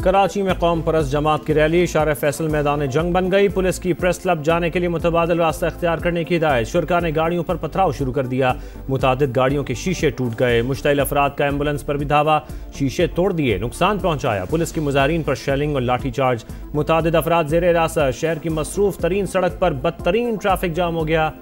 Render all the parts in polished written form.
कराची में कौम परस्त जमात की रैली शार फैसल मैदान जंग बन गई। पुलिस की प्रेस क्लब जाने के लिए मुतबादिल रास्ता इख्तियार करने की हिदायत। शुरका ने गाड़ियों पर पथराव शुरू कर दिया। मुतादिद गाड़ियों के शीशे टूट गए। मुश्तइल अफराद का एम्बुलेंस पर भी धावा, शीशे तोड़ दिए, नुकसान पहुंचाया। पुलिस की मुजाहिरीन पर शेलिंग और लाठी चार्ज। मुतादिद अफराद जेर हिरासत। शहर की मसरूफ तरीन सड़क पर बदतरीन ट्रैफिक जाम हो गया।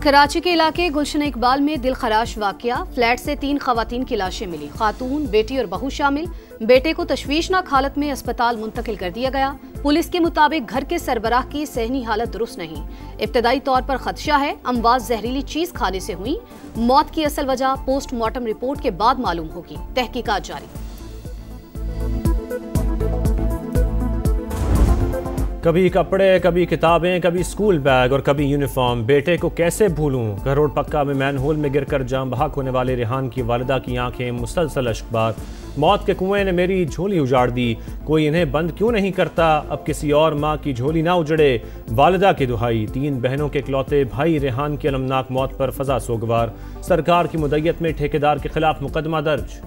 कराची के इलाके गुलशन इकबाल में दिल खराश वाकया। फ्लैट से 3 खवातीन की लाशें मिली। खातून, बेटी और बहू शामिल। बेटे को तशवीशनाक हालत में अस्पताल मुंतकिल कर दिया गया। पुलिस के मुताबिक घर के सरबराह की सहनी हालत दुरुस्त नहीं। इब्तदाई तौर पर खदशा है अमवात जहरीली चीज खाने से हुई। मौत की असल वजह पोस्टमार्टम रिपोर्ट के बाद मालूम होगी। तहकीकात जारी। कभी कपड़े, कभी किताबें, कभी स्कूल बैग और कभी यूनिफॉर्म। बेटे को कैसे भूलूं। करोड़ पक्का में मैनहोल में गिरकर जाम बहक होने वाले रेहान की वालिदा की आंखें मुसलसल अश्कबार। मौत के कुएं ने मेरी झोली उजाड़ दी। कोई इन्हें बंद क्यों नहीं करता। अब किसी और माँ की झोली ना उजड़े। वालिदा की दुहाई। 3 बहनों के इकलौते भाई रेहान की अलमनाक मौत पर फजा सोगवार। सरकार की मुद्दत में ठेकेदार के खिलाफ मुकदमा दर्ज।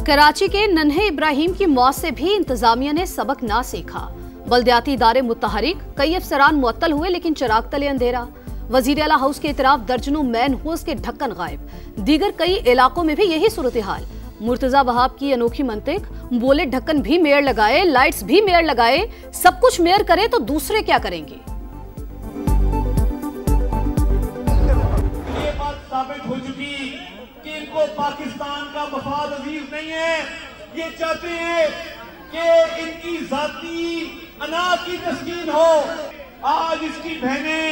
कराची के नन्हे इब्राहिम की मौत से भी इंतजामिया ने सबक ना सीखा। बल्दियाती इदारे मुतहरिक, कई अफसरान मुअत्तल हुए लेकिन चिराग तले अंधेरा। वजीर आला हाउस के इतराफ दर्जनों मैन होल्स के ढक्कन गायब। दीगर कई इलाकों में भी यही सूरत हाल। मुर्तजा वहाब की अनोखी मंतिक, बोले ढक्कन भी मेयर लगाए, लाइट्स भी मेयर लगाए, सब कुछ मेयर करे तो दूसरे क्या करेंगे। ये बात साबित हो चुकी कि इनको पाकिस्तान का मफाद अजीज नहीं है। ये चाहते हैं कि इनकी जाती अना की तस्कीन हो। आज इसकी बहनें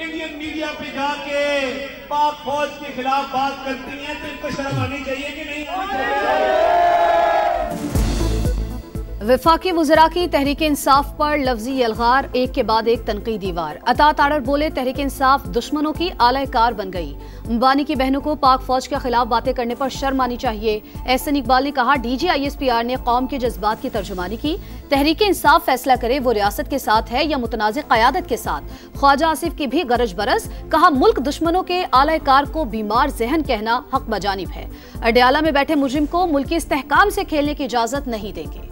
इंडियन मीडिया पे जाके पाक फौज के खिलाफ बात करती हैं तो इनको शर्म आनी चाहिए कि नहीं आनी चाहिए। वफाकी वज़रा की तहरीक इंसाफ पर लफ्जी यलगार, एक के बाद एक तनकीदी वार। अता ताड़र बोले तहरीक इंसाफ दुश्मनों की आलाकार बन गई। अंबानी की बहनों को पाक फौज के खिलाफ बातें करने पर शर्म आनी चाहिए। एहसन इकबाल ने कहा DGISPR ने कौम के जज्बात की तर्जुमानी की। तहरीक इंसाफ फैसला करे वो रियासत के साथ है या मुतनाज़िर क़यादत के साथ। ख्वाजा आसिफ की भी गरज बरस। कहा मुल्क दुश्मनों के आलाकार को बीमार जहन कहना हक बजानिब है। अडयाला में बैठे मुजरिम को मुल्की इस्तेहकाम से खेलने की इजाजत नहीं देंगे।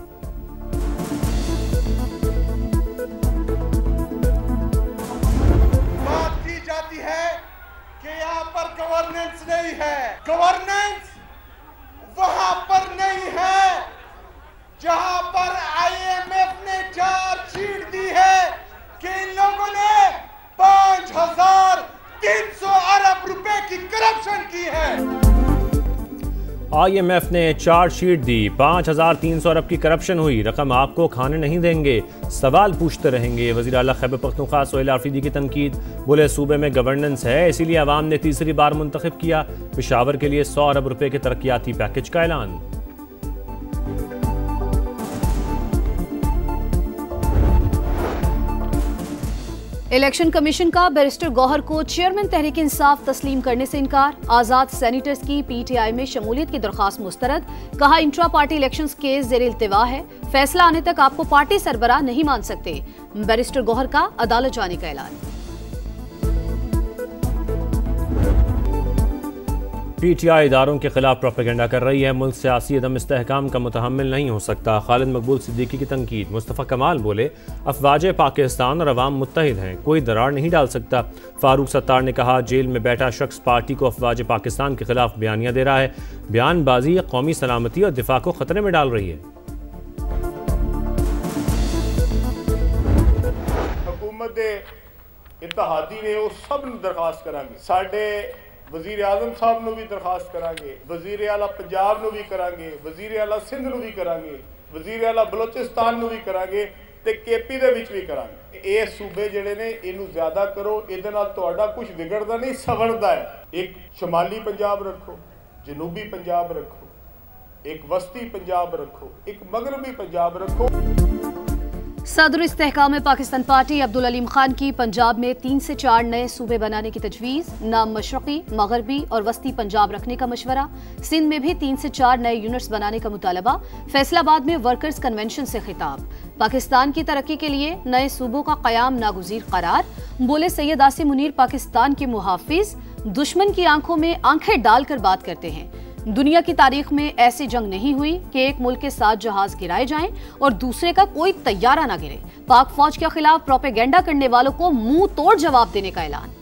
गवर्नेंस नहीं है। गवर्नेंस वहां पर नहीं है जहां पर IMF ने चार्जशीट दी है कि इन लोगों ने 5,300 अरब रुपए की करप्शन की है। IMF ने चार्जशीट दी, 5,300 अरब की करप्शन हुई। रकम आपको खाने नहीं देंगे, सवाल पूछते रहेंगे। वज़ीर आला खैबर पख्तूनख्वा सोहेल आफरीदी की तनकीद। बोले सूबे में गवर्नेंस है इसीलिए अवाम ने तीसरी बार मुंतखब किया। पेशावर के लिए 100 अरब रुपए के तरक्याती पैकेज का ऐलान। इलेक्शन कमीशन का बैरिस्टर गौहर को चेयरमैन तहरीक इंसाफ तस्लीम करने से इनकार। आजाद सेनेटर्स की PTI में शमूलियत की दरख्वास्त मुस्तरद। कहा इंट्रा पार्टी इलेक्शंस केस ज़ेर इल्तिवा है, फैसला आने तक आपको पार्टी सरबराह नहीं मान सकते। बैरिस्टर गौहर का अदालत जाने का ऐलान। PTI इदारों के खिलाफ प्रोपेगेंडा कर रही है। मुल्क सियासी अदम इस्तेहकाम का मुतहम्मिल नहीं हो सकता। खालिद मकबूल सिद्दीकी की तनकीद। मुस्तफ़ा कमाल बोले अफवाज पाकिस्तान और अवाम मुत्तहिद हैं, कोई दरार नहीं डाल सकता। फारूक सत्तार ने कहा जेल में बैठा शख्स पार्टी को अफवाज पाकिस्तान के खिलाफ बयानियां दे रहा है। बयानबाजी कौमी सलामती और दिफा को खतरे में डाल रही है। हुकूमत इत्तेहादी ने वो सब दरखास्त करांगे। साडे वजीर आजम साहब ਨੂੰ भी दरखास्त करांगे, वजीर आला पंजाब ਨੂੰ भी करांगे, वजीर आला सिंध ਨੂੰ भी करांगे, वजीर आला बलोचिस्तान ਨੂੰ भी करांगे ਤੇ KP ਦੇ ਵਿੱਚ ਵੀ करांगे। ਇਹ सूबे ਜਿਹੜੇ ਨੇ ਇਹਨੂੰ ਜ਼ਿਆਦਾ ਕਰੋ, ਇਹਦੇ ਨਾਲ ਤੁਹਾਡਾ ਕੁਝ ਵਿਗੜਦਾ ਨਹੀਂ, ਸਵਰਦਾ ਹੈ। ਇੱਕ ਸ਼ਮਾਲੀ ਪੰਜਾਬ ਰੱਖੋ, ਜਨੂਬੀ ਪੰਜਾਬ ਰੱਖੋ, ਇੱਕ ਵਸਤੀ ਪੰਜਾਬ ਰੱਖੋ, ਇੱਕ ਮਗਰਬੀ ਪੰਜਾਬ ਰੱਖੋ। सदर इस्तेहकाम में पाकिस्तान पार्टी अब्दुल अलीम खान की पंजाब में 3 से 4 नए सूबे बनाने की तजवीज़। नाम मशरक़ी, मगरबी और वस्ती पंजाब रखने का मशवरा। सिंध में भी 3 से 4 नए यूनिट्स बनाने का मुतालबा। फैसलाबाद में वर्कर्स कन्वेंशन से खिताब। पाकिस्तान की तरक्की के लिए नए सूबों का कयाम नागुज़ीर करार। बोले सैयद आसिम मुनीर पाकिस्तान के मुहाफिज, दुश्मन की आंखों में आंखें डालकर बात करते हैं। दुनिया की तारीख में ऐसी जंग नहीं हुई कि एक मुल्क के 7 जहाज गिराए जाएं और दूसरे का कोई तैयारा ना गिरे। पाक फौज के खिलाफ प्रोपेगेंडा करने वालों को मुंह तोड़ जवाब देने का ऐलान।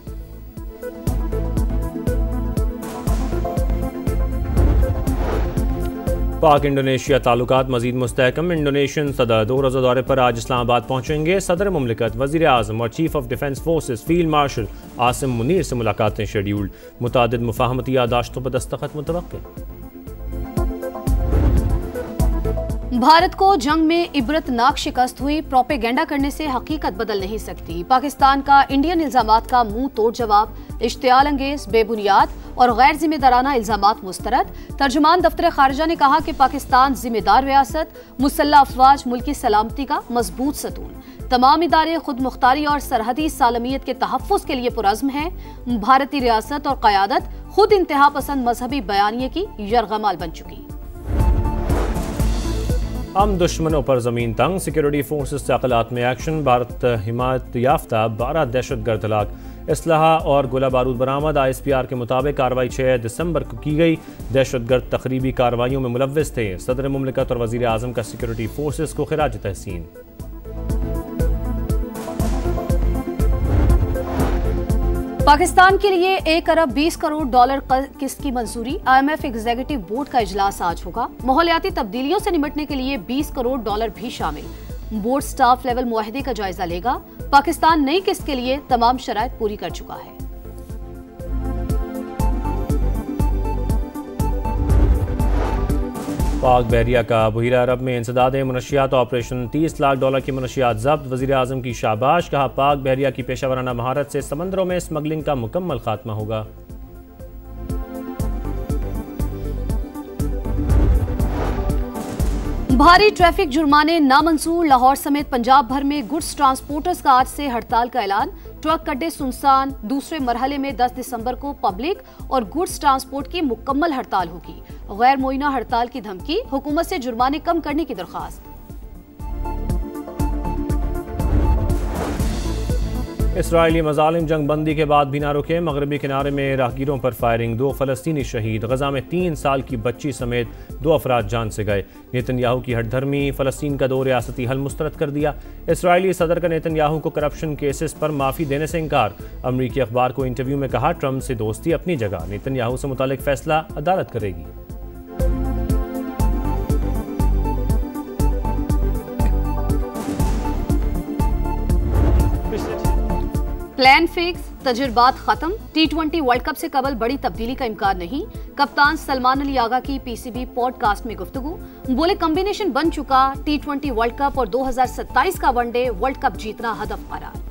पाक इंडोनेशिया ताल्लुकात मजीद मुस्तहकम। इंडोनेशियन सदर 2 रोज़ा दौरे पर आज इस्लामाबाद पहुंचेंगे। सदर मुमलिकत, वज़ीर आज़म और chief of defence forces field marshal Asim Munir से मुलाकातें शेड्यूल्ड। मुतादिद मुफाहमती यादाश्तों पर दस्तखत मुतवक्किल। भारत को जंग में इबरतनाक शिकस्त हुई। प्रोपेगेंडा करने से हकीकत बदल नहीं सकती। पाकिस्तान का इंडियन इल्जामात का मुंह तोड़ जवाब। इश्तियाल अंगेज, बेबुनियाद और गैर जिम्मेदाराना इल्जामात मुस्तरद। तर्जुमान दफ्तर खारजा ने कहा कि पाकिस्तान जिम्मेदार रियासत, मुसल्लह अफवाज मुल्की सलामती का मजबूत सतून। तमाम इदारे खुद मुख्तारी और सरहदी सालमियत के तहफ़्फ़ुज़ के लिए पुरज़्म हैं। भारतीय रियासत और क़यादत खुद इंतहा पसंद मजहबी बयानिए की यरगमाल बन चुकी। हम दुश्मनों पर जमीन तंग, सिक्योरिटी फोर्सेस से अक़लात में एक्शन। भारत हिमायत याफ्ता 12 दहशतगर्द हलाक। इसलाहा और गोला बारूद बरामद। ISPR के मुताबिक कार्रवाई 6 दिसंबर को की गई। दहशतगर्द तकरीबी कार्रवाइयों में मुलव्विस थे। सदर मुमलिकत और वज़ीर आज़म का सिक्योरिटी फोर्सेस को खिराज तहसीन। पाकिस्तान के लिए 1 अरब 20 करोड़ डॉलर किस्त की मंजूरी। IMF एग्जीक्यूटिव बोर्ड का इजलास आज होगा। माहौलियाती तब्दीलियों से निपटने के लिए 20 करोड़ डॉलर भी शामिल। बोर्ड स्टाफ लेवल मुआहदे का जायजा लेगा। पाकिस्तान नई किस्त के लिए तमाम शराइत पूरी कर चुका है। पाक बहरिया का बहीरा अरब में इंसदाद मनशियात ऑपरेशन। 30 लाख डॉलर की मनशियात जब्त। वज़ीर आज़म की शाबाश। कहा पाक बहरिया की पेशावराना महारत से समंदरों में स्मगलिंग का मुकम्मल खात्मा होगा। भारी ट्रैफिक जुर्माने नामंजूर। लाहौर समेत पंजाब भर में गुड्स ट्रांसपोर्टर्स का आज से हड़ताल का ऐलान। ट्रक अड्डे सुनसान। दूसरे मरहले में 10 दिसंबर को पब्लिक और गुड्स ट्रांसपोर्ट की मुकम्मल हड़ताल होगी। गैर मुइना हड़ताल की धमकी। हुकूमत से जुर्माने कम करने की दरख्वास्त। इसराइली मजालिम जंग बंदी के बाद भी ना रुके। मगरबी किनारे में राहगीरों पर फायरिंग। 2 फ़लस्तीनी शहीद। गजा में 3 साल की बच्ची समेत 2 अफराद जान से गए। नेतन्याहू की हटधर्मी। फ़लस्तीन का 2 रियासती हल मुस्तरद कर दिया। इसराइली सदर का नेतन्याहू को करप्शन केसेस पर माफ़ी देने से इनकार। अमरीकी अखबार को इंटरव्यू में कहा ट्रंप से दोस्ती अपनी जगह, नेतन्याहू से मुतालिक फैसला अदालत करेगी। प्लान फिक्स, तजुर्बात खत्म। T20 वर्ल्ड कप से कबल बड़ी तब्दीली का इम्कान नहीं। कप्तान सलमान अली आगा की PCB पॉडकास्ट में गुफ्तगू। बोले कॉम्बिनेशन बन चुका। T20 वर्ल्ड कप और 2027 का वनडे वर्ल्ड कप जीतना हदफ करार।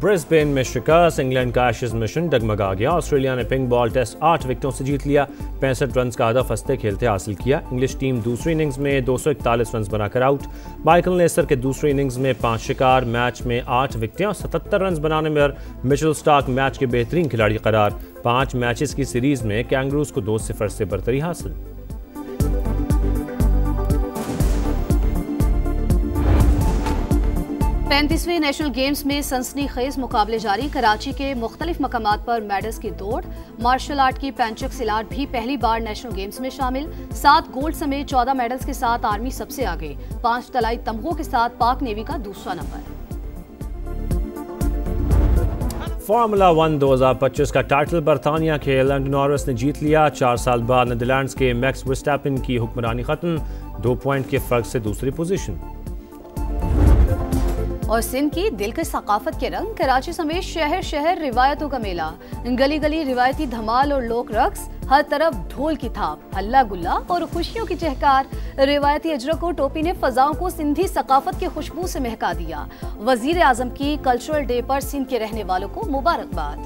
ब्रिस्बेन में शिकस्त। इंग्लैंड का एशेज मिशन डगमगा गया। ऑस्ट्रेलिया ने पिंक बॉल टेस्ट 8 विकेटों से जीत लिया। 65 रन का हदफ हंसते खेलते हासिल किया। इंग्लिश टीम दूसरी इनिंग्स में 241 रन बनाकर आउट। माइकल नेसर के दूसरी इनिंग्स में 5 शिकार। मैच में 8 विकेटें और 77 रन बनाने में मिचेल स्टार्क मैच के बेहतरीन खिलाड़ी करार। 5 मैचेस की सीरीज में कैंगरूज को 2-0 से बरतरी हासिल। 35वें नेशनल गेम्स में सनसनीखेज मुकाबले जारी। कराची के मुख्तलिफ मकामात पर मेडल्स की दौड़। मार्शल आर्ट की पैंचक सिलाट भी पहली बार नेशनल गेम्स में शामिल। 7 गोल्ड समेत 14 मेडल्स के साथ आर्मी सबसे आगे। 5 तलाई तमगों के साथ पाक नेवी का दूसरा नंबर। फार्मूला 1 2025 का टाइटल बरतानिया के लैंडो नॉरिस ने जीत लिया। 4 साल बाद नीदरलैंड्स के मैक्स वर्स्टैपेन की हुक्मरानी खत्म। 2 पॉइंट के फर्क से दूसरी पोजीशन। और सिंध की दिल के सकाफत के रंग। कराची समेत शहर शहर रिवायतों का मेला। गली गली रिवायती धमाल और लोक रक्स। हर तरफ ढोल की थाप, हल्ला गुल्ला और खुशियों की चहकार। रिवायती अजरक और टोपी ने फजाओं को सिंधी सकाफत की खुशबू से महका दिया। वजीर आजम की कल्चरल डे पर सिंध के रहने वालों को मुबारकबाद।